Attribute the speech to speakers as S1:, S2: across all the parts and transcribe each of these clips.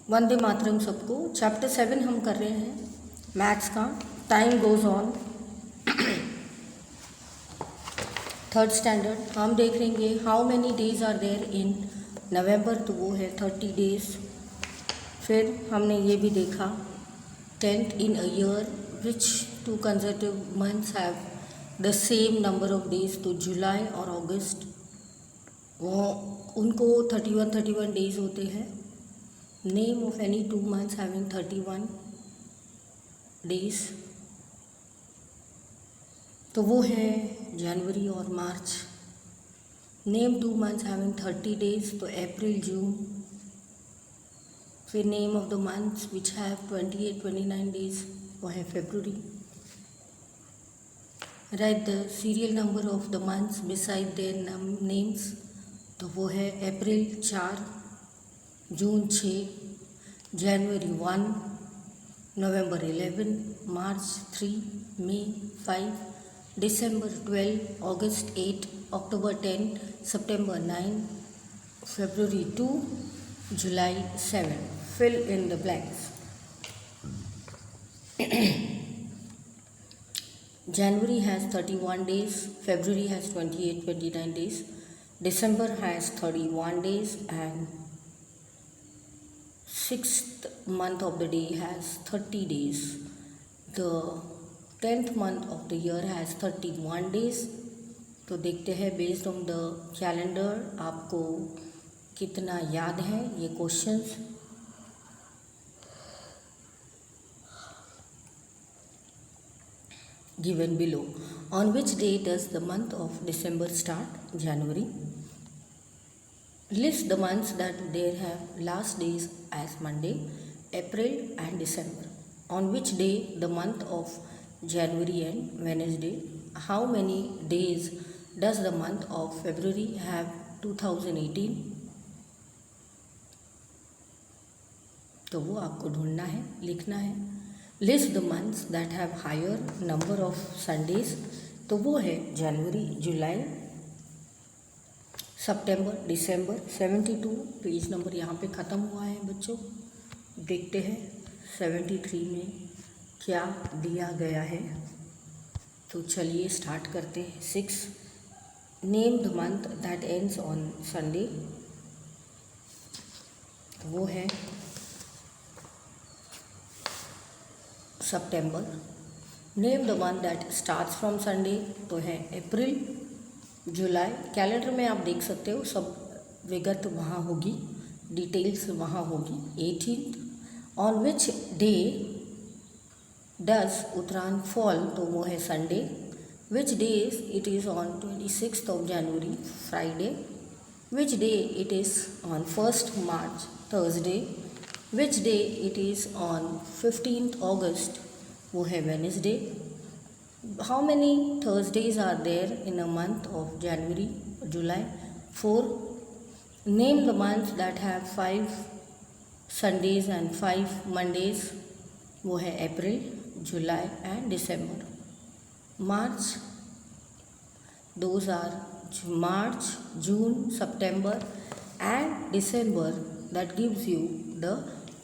S1: वंदे मातरम सबको। चैप्टर 7 हम कर रहे हैं मैथ्स का। Time goes on. Third standard हम देख लेंगे how many days are there in November, तो वो है 30 डेज। फिर हमने ये भी देखा 10th in a year which 2 consecutive months have the same number of days, तो जुलाई और अगस्त वो उनको 31 डेज होते हैं। Name of any 2 months having 31 days, तो वो है जनवरी और मार्च। नेम 2 months having 30 days, तो अप्रैल जून। फिर name of the months which have 28-29 days, वो है फरवरी। Right the serial number of the months beside their names, तो वो है अप्रैल 4, जून 6, जनवरी 1, नवंबर 11, मार्च 3, मई 5, दिसंबर 12, अगस्त 8, अक्टूबर 10, सितंबर 9, फरवरी 2, जुलाई 7। Fill in the blanks. January has 31 days, February has 28-29 days, December has 31 days, and 6th month of the day has 30 days. The 10th month of the year has 31 days. तो देखते हैं बेस्ड ऑन द कैलेंडर आपको कितना याद है ये questions. Given below. On which day does the month of December start? January. List the months that there have last days as Monday, April and December. On which day the month of January and Wednesday? How many days does the month of February have 2018? तो वो आपको ढूंढना है, लिखना है। List the months that have higher number of Sundays, तो वो है जनवरी, जुलाई, सितंबर, दिसंबर। 72 पेज नंबर यहाँ पे ख़त्म हुआ है बच्चों। देखते हैं 73 में क्या दिया गया है। तो चलिए स्टार्ट करते हैं। 6 name the month that ends on Sunday, वो है सितंबर। Name the month that starts from Sunday, तो है अप्रैल, जुलाई। कैलेंडर में आप देख सकते हो सब विगत वहाँ होगी, डिटेल्स वहाँ होगी। 18th on which day does Uttarayan fall, तो वो है Sunday. Which days it is on 26th of January, Friday. Which day it is on 1st March, Thursday. Which day it is on 15th August, वो है Wednesday. How many Thursdays are there in a month of January, July? 4। Name the months that have 5 Sundays and 5 Mondays, वो है अप्रैल, जुलाई and दिसंबर। मार्च, those are March, June, September and December, that gives you the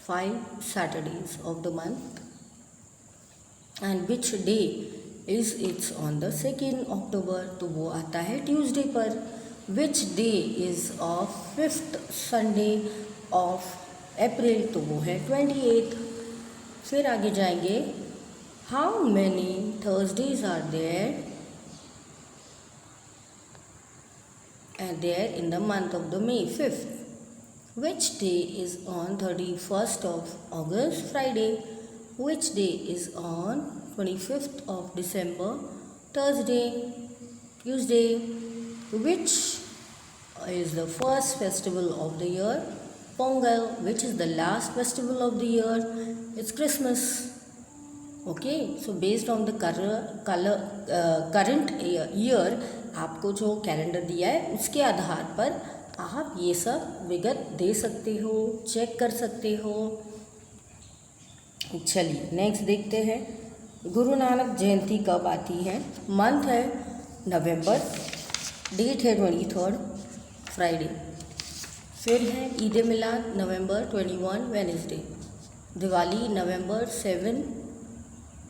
S1: 5 Saturdays of the month. And which day is it's on the 2nd October, तो वो आता है Tuesday पर। which day is of 5th Sunday of April, तो वो है 28th। फिर आगे जाएंगे how many Thursdays are there and there in the month of the May, 5th. Which day is on 31st of August, Friday? Which day is on 25th of December, Thursday? Tuesday. Which is the first festival of the year? Pongal. Which is the last festival of the year? It's Christmas. Okay, so based on the current year, आपको जो calendar दिया है उसके आधार पर आप ये सब विगत दे सकते हो, चेक कर सकते हो। चलिए नेक्स्ट देखते हैं गुरु नानक जयंती कब आती है। मंथ है नवंबर, डेट है 23rd, फ्राइडे। फिर है ईद मिलाद नवंबर 21 वेनेसडे, दिवाली नवंबर 7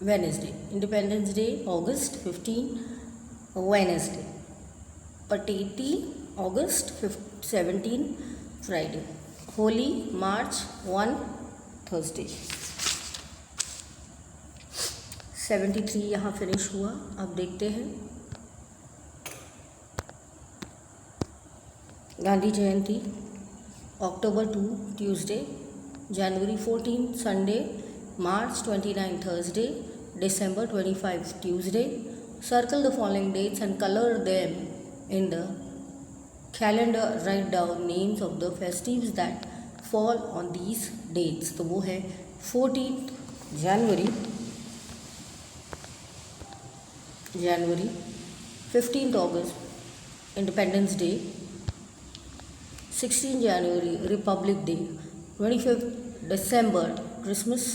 S1: वेनेसडे, इंडिपेंडेंस डे अगस्त 15 वेनेसडे, पटेटी अगस्त 17 फ्राइडे, होली मार्च 1 थर्सडे। 73 यहाँ फिनिश हुआ। अब देखते हैं गांधी जयंती अक्टूबर 2 Tuesday, January 14 Sunday, March 29 Thursday, December 25 Tuesday. Circle the following dates and color them in the calendar. Write down names of the festivities that fall on these dates. तो वो है 14 जनवरी, 15 अगस्त independence day, 16 January Republic Day, 25 December Christmas.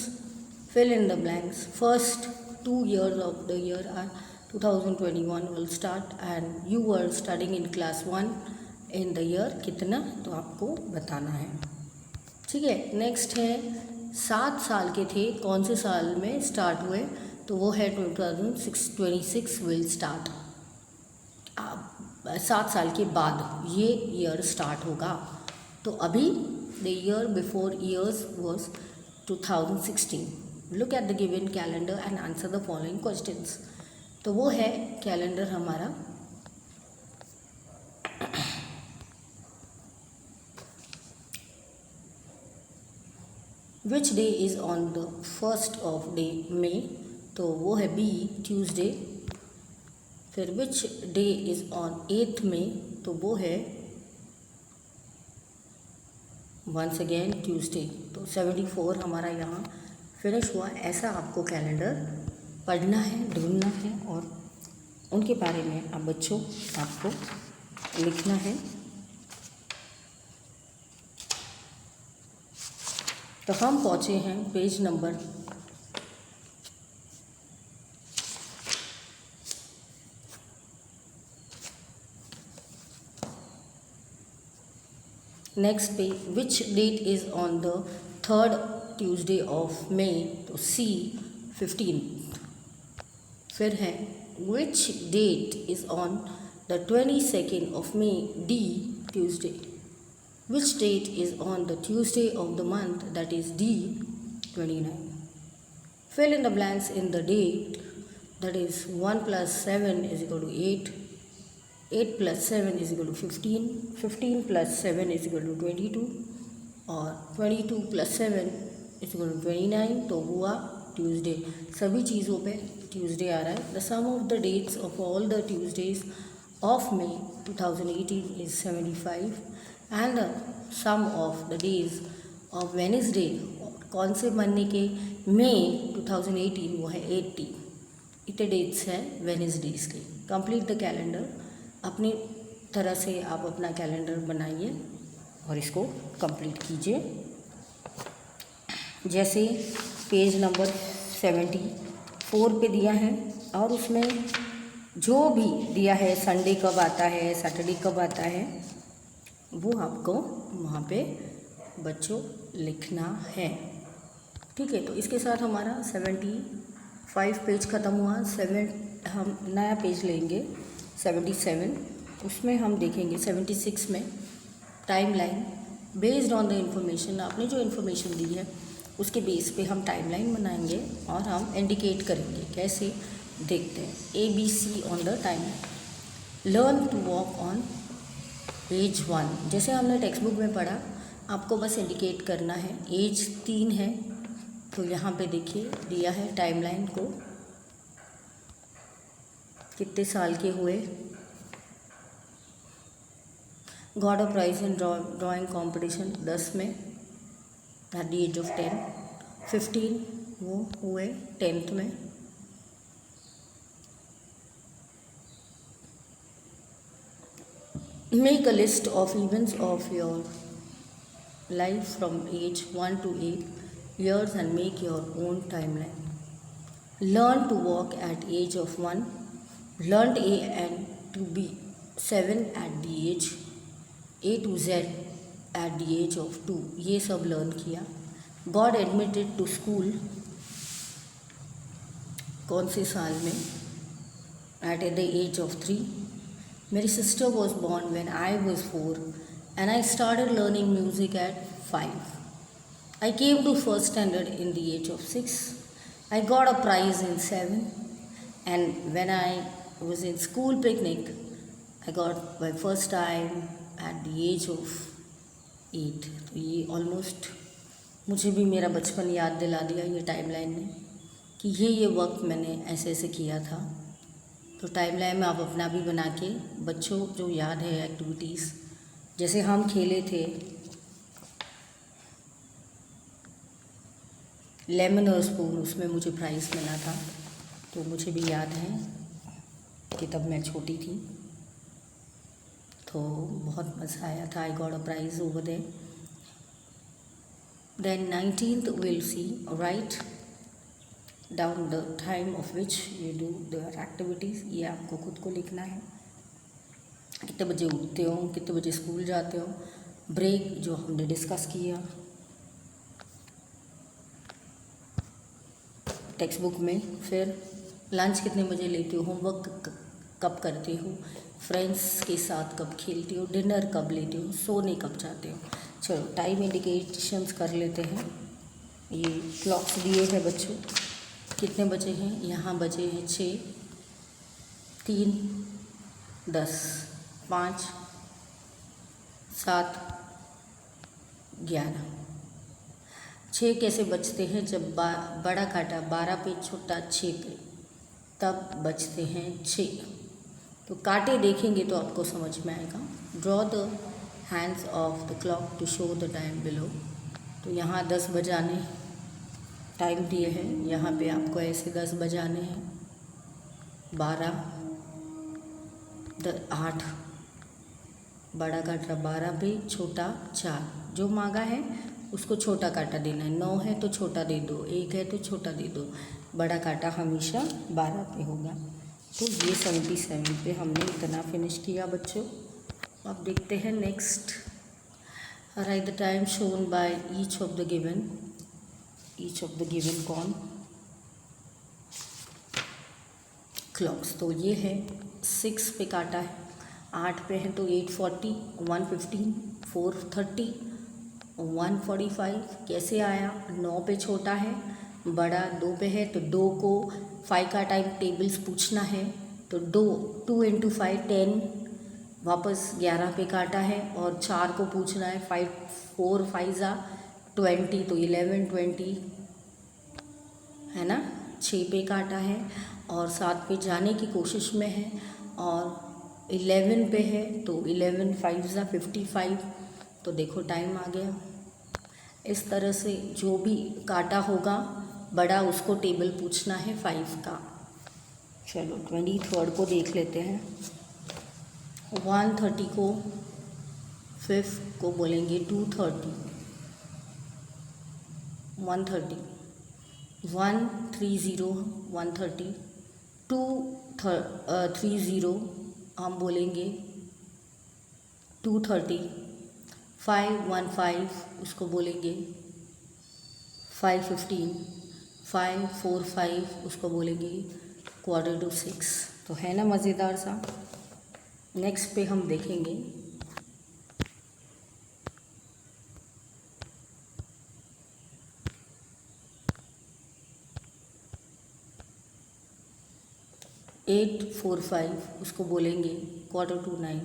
S1: Fill in the blanks. First 2 years of the year are 2021 will start and you were studying in class 1 in the year कितना, तो आपको बताना है। ठीक है, नेक्स्ट है 7 साल के थे कौन से साल में स्टार्ट हुए, तो वो है 2026 विल स्टार्ट। 7 साल के बाद ये ईयर स्टार्ट होगा। तो अभी the year before years was 2016। Look at the given calendar and answer the following questions. तो वो है कैलेंडर हमारा which day is on the 1st of day May, तो वो है बी ट्यूसडे। फिर which day is on 8th May, तो वो है वंस अगेन ट्यूसडे। तो 74 हमारा यहाँ फिनिश हुआ। ऐसा आपको कैलेंडर पढ़ना है, ढूंढना है और उनके बारे में अब बच्चों आपको लिखना है। तो हम पहुँचे हैं page number 'Which date is on the 3rd Tuesday of May', तो C 15th। फिर है which date is on the 22nd of May, D Tuesday। which date is on the Tuesday of the month, that is D 29। Fill in the blanks in the date, that is 1 plus 7 is equal to 8, 8 plus 7 is equal to 15, 15 plus 7 is equal to 22 और 22 plus 7 is equal to 29, तो हुआ Tuesday. सभी चीज़ों पे Tuesday आ रहा है। The sum of the dates of all the Tuesdays of May 2018 is 75 and the sum of the days of Wednesday कौन से महीने के मई 2018 वो है 80। इतने डेट्स हैं वेडनेसडेज के। Complete the calendar. अपनी तरह से आप अपना कैलेंडर बनाइए और इसको कंप्लीट कीजिए। जैसे पेज नंबर 74 पे दिया है और उसमें जो भी दिया है संडे कब आता है, सैटरडे कब आता है, वो आपको वहाँ पे बच्चों लिखना है। ठीक है, तो इसके साथ हमारा 75 पेज ख़त्म हुआ। हम नया पेज लेंगे 77, उसमें हम देखेंगे 76 में timeline based on the information. आपने जो इन्फॉर्मेशन दी है उसके बेस पे हम टाइमलाइन बनाएंगे और हम इंडिकेट करेंगे। कैसे देखते हैं, ABC on the timeline. Learn to walk on age 1, जैसे हमने टेक्स्ट बुक में पढ़ा, आपको बस इंडिकेट करना है। एज 3 है, तो यहाँ पे देखिए दिया है टाइमलाइन को कितने साल के हुए। Got a prize in drawing competition 10 में एट द एज ऑफ 10। 15 वो हुए 10th में। Make a list of events of your life from age 1 to 8 years and make your own timeline. Learn to walk at age of 1. Learned A and to B 7 at the age A to Z at the age of 2, ये सब learn किया. God admitted to school कौन से साल में? At the age of 3. मेरी sister was born when I was 4 and I started learning music at 5. I came to first standard in the age of 6. I got a prize in 7. And when I was in school picnic, I got my first time at the age of 8. तो ये almost मुझे भी मेरा बचपन याद दिला दिया ये टाइमलाइन ने कि ये वक्त मैंने ऐसे ऐसे किया था. तो टाइमलाइन में आप अपना भी बना के बच्चों जो याद है एक्टिविटीज़, जैसे हम खेले थे लेमन और स्पून, उसमें मुझे प्राइज़ मिला था. तो मुझे भी याद है कि तब मैं छोटी थी, तो बहुत मज़ा आया था. I got a prize over there. Then 19th will see write down the time of which you do their activities. ये आपको खुद को लिखना है. कितने बजे उठते हो, कितने बजे स्कूल जाते हो, ब्रेक जो हमने डिस्कस किया टेक्स्ट बुक में, फिर लंच कितने बजे लेते हो, होमवर्क कब करते हो, फ्रेंड्स के साथ कब खेलते हो, डिनर कब लेते हो, सोने कब जाते हो. चलो टाइम इंडिकेशंस कर लेते हैं. ये क्लॉक्स दिए हैं बच्चों, कितने बजे हैं, यहाँ बजे हैं 6, 3, 10, 5, 7, 11. 6 कैसे बजते हैं? जब बड़ा काटा 12 पे, छोटा 6 पे, तब बजते हैं 6. तो काटे देखेंगे तो आपको समझ में आएगा. Draw the hands of the clock to show the time below. तो यहाँ 10 बजाने टाइम दिए हैं, यहाँ पे आपको ऐसे 10 बजाने हैं. 12, 8, बड़ा काटा 12 पे, छोटा 4. जो मांगा है उसको छोटा काटा देना है. 9 है तो छोटा दे दो, 1 है तो छोटा दे दो. बड़ा काटा हमेशा 12 पे होगा. तो ये 77 पे हमने इतना फिनिश किया बच्चों. अब देखते हैं next. Right the time shown by each of the given. Each of the given कौन? क्लॉक्स. तो ये है 6 पे काटा है, 8 पे है तो 8:40, 1:15, 4:30, 1:45. कैसे आया? 9 पे छोटा है, बड़ा 2 पे है तो 2 को 5 का टाइम टेबल्स पूछना है. तो 2 × 5 10, वापस 11 पे काटा है और 4 को पूछना है. 4 5 20, तो 11 20 है ना. 6 पे काटा है और 7 पे जाने की कोशिश में है और 11 पे है तो 11 5 55. तो देखो टाइम आ गया. इस तरह से जो भी काटा होगा बड़ा उसको टेबल पूछना है 5 का. चलो 23rd को देख लेते हैं. 1:30 को 5 को बोलेंगे 2:30, 1:30, 1:30 1:30, 2:30 हम बोलेंगे 2:30, 5:15 उसको बोलेंगे 5:15, 5:45 उसको बोलेंगे 5:45. तो है ना मज़ेदार सा. नेक्स्ट पे हम देखेंगे 8:45 उसको बोलेंगे 8:45,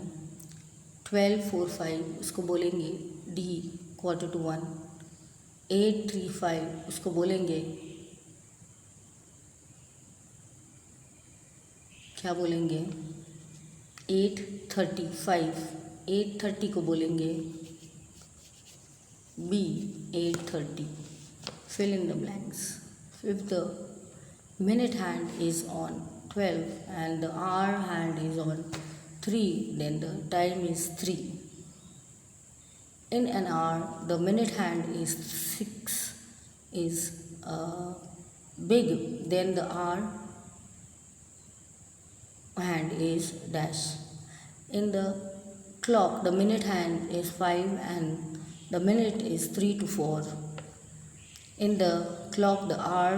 S1: 12:45 उसको बोलेंगे D 1:45, 8:35 उसको बोलेंगे क्या बोलेंगे 8:35, 8:30 को बोलेंगे B 8:30. Fill in the blanks. If the minute hand is on 12 and the hour hand is on 3, then the time is 3. In an hour, the minute hand is 6 is big, then the hour hand is dash. In the clock, the minute hand is 5 and The minute is 3 to 4. In the clock, the hour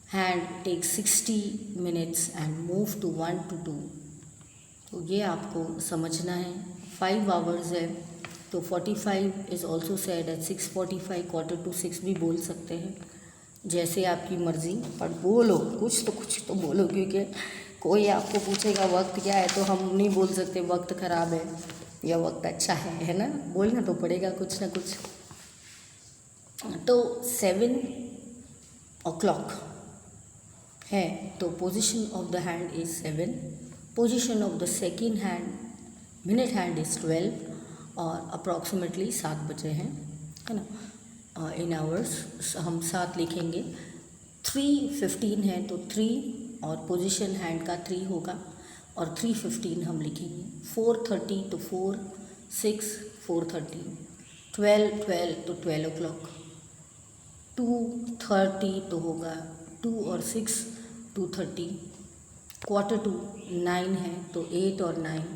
S1: hand takes 60 minutes and move to 1 to 2. तो ये आपको समझना है. 5 hours है तो 45 is also said at 6:45, 5:45 भी बोल सकते हैं, जैसे आपकी मर्ज़ी, पर बोलो कुछ तो बोलो, क्योंकि कोई आपको पूछेगा वक्त क्या है तो हम नहीं बोल सकते वक्त ख़राब है या वक्त अच्छा है ना, बोलना तो पड़ेगा कुछ ना कुछ. तो 7 o'clock है तो position of the hand is 7, position of the second hand minute hand is 12 और अप्रॉक्सीमेटली 7 बजे हैं, है ना. इन आवर्स हम 7 लिखेंगे. 3:15 है तो 3 और पोजीशन हैंड का 3 होगा और 3:15 हम लिखेंगे. 4:30 तो 4, 6, 4:30, 12 तो 12 o'clock. 2:30 तो होगा 2 और 6, 2:30. 8:45 है तो 8 और 9,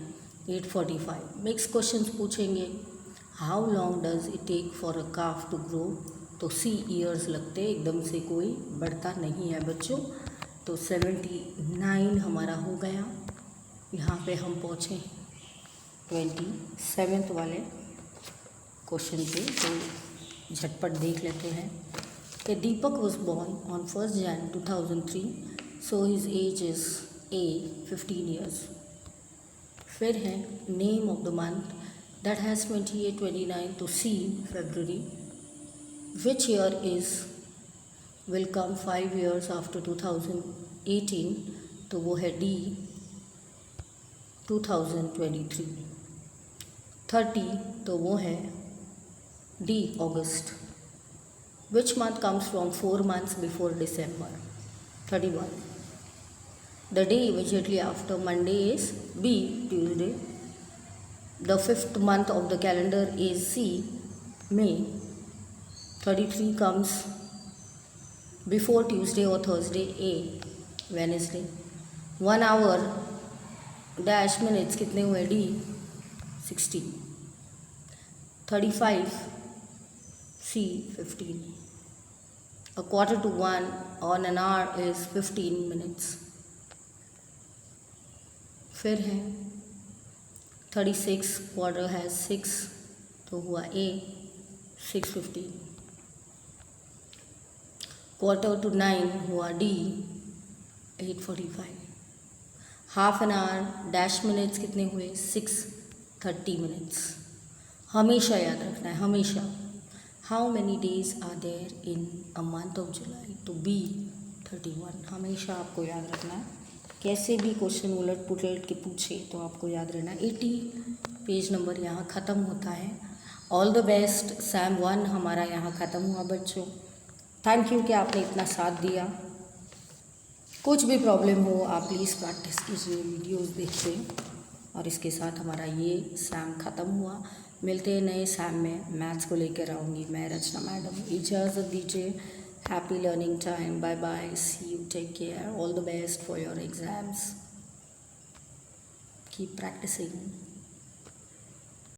S1: 8:45. मिक्स क्वेश्चंस पूछेंगे. How long does it take for a calf to grow, तो सी ईयर्स लगते, एकदम से कोई बढ़ता नहीं है बच्चों. तो 79 हमारा हो गया. यहाँ पे हम पहुँचे 27th वाले क्वेश्चन पे, तो झटपट देख लेते हैं कि Deepak was born on 1st Jan 2003, so his age is A, 15 years. फिर है name of the month that has 28, 29 तो C, February. Which year is will come 5 years after 2018, तो वो है D, 2023. 30 तो वो है D, August. Which month comes from 4 months before December, 31. The day immediately after Monday is B, Tuesday. The 5th month of the calendar is C, May. 33 comes before Tuesday or Thursday, A, Wednesday. 1 hour dash minutes कितने हुए D, 60. 35 C, 15. A quarter to 1 on an hour is 15 minutes. फिर है 36 quarter है 6 तो हुआ A, 6:15. quarter to 9 हुआ D, 8:45. Half an hour dash minutes कितने हुए 6:30 minutes. हमेशा याद रखना है, हमेशा. How many days are there in a month of July, तो B, 31. हमेशा आपको याद रखना है, कैसे भी क्वेश्चन उलट पुलट के पूछे तो आपको याद रहना. 80 पेज नंबर यहाँ ख़त्म होता है. All the best. सैम 1 हमारा यहाँ ख़त्म हुआ बच्चों. थैंक यू कि आपने इतना साथ दिया. कुछ भी प्रॉब्लम हो आप प्लीज़ प्रैक्टिस कीजिए, वीडियोस देखिए. और इसके साथ हमारा ये सैम ख़त्म हुआ. मिलते हैं नए सैम में, मैथ्स को लेकर आऊँगी मैं, रचना मैडम. इजाज़त दीजिए. Happy learning time. Bye bye. See you. Take care. All the best for your exams. Keep practicing.